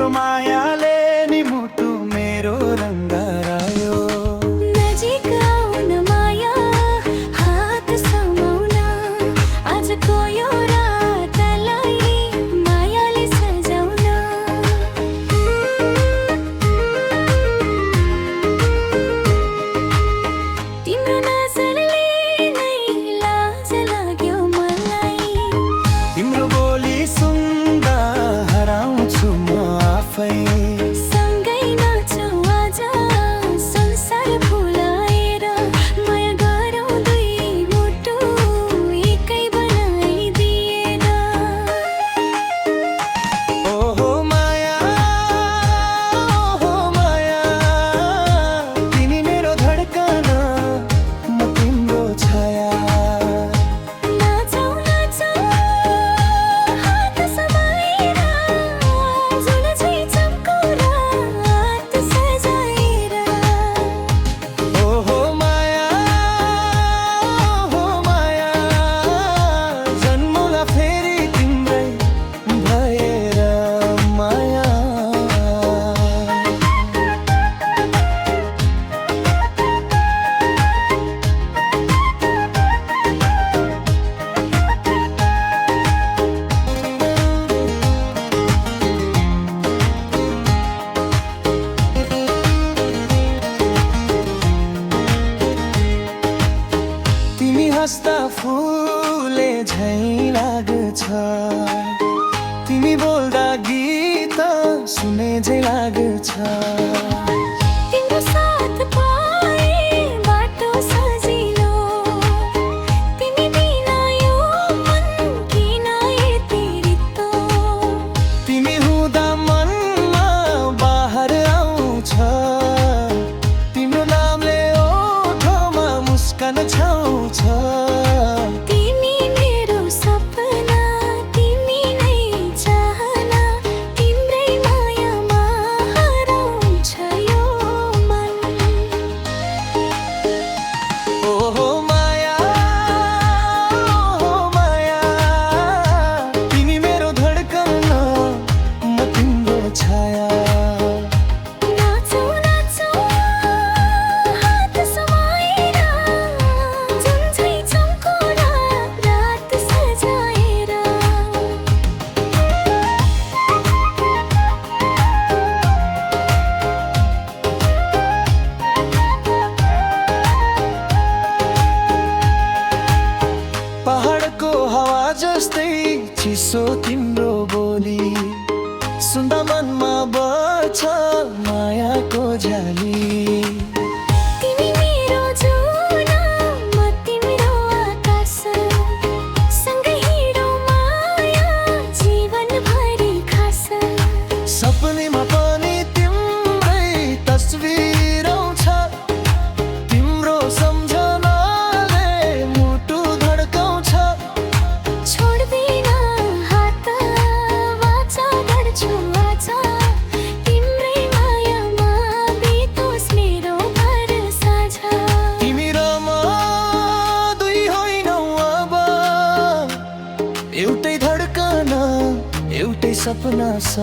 तिम्रो मायाले नि मुटु मेरो रङ्गारायो। नजिक आउन माया हात समाउन आजको यो रातलाई मायाले सजाउन। तिम्रो नजरले नै लाज लाग्यो मलाई। तिम्रो बोली सुन्दा हराउँछु म आफै। सँगै नाचौँ आज संसार भुलाएर माया गरौँ दुई मुटु एकै बनाइदिएर। ओहो माया, ओहो माया, तिमी मेरो धड्कन म तिम्रो छाया। नाचौँ नाचौँ हात समाएर जुन झै चम्को रात सजाएर। ओहो माया, ओहो माया, जन्मला फेरि तिम्रै भएर माया। तिमी हँस्दा फुले झैँ लाग्छ, तिमी बोल्दा गीत सुने झैँ लाग्छ। तिम्रो साथ पाए बाटो सजिलो, तिमी बिना यो मन किन यति रित्तो। तिमी हुँदा मनमा बाहर आउँछ, तिम्रो नामले ओठोमा मुस्कान छाउँछ। तिमी मेरो सपना, तिमी नै चाहना, तिम्रै मायामा हराउँछ यो मन। ओहो माया, ओहो माया, तिमी मेरो धड्कन म तिम्रो छाया। नाचौँ नाचौँ हात समाएर जुन झै चम्को रात सजाएर। पहाडको हावा जस्तै चिसो तिम्रो बोली, सुन्दा मनमा बढ्छ मायाको झ्याली। तिमी मेरो जुन म तिम्रो आकाश, सँगै हिँडौँ माया जीवनभरि खास। सपनीमा पनि तिम्रै तस्बिर आउँछ, तिम्रो सम्झनाले मुटु धड्काउँछ। छोड्दिन हात वाचा गर्छु आज, तिम्रै मायामा बितोस् मेरो भर साझा। तिमी र म दुई होइनौ अब, एउटै धड्कन एउटै सपना छ।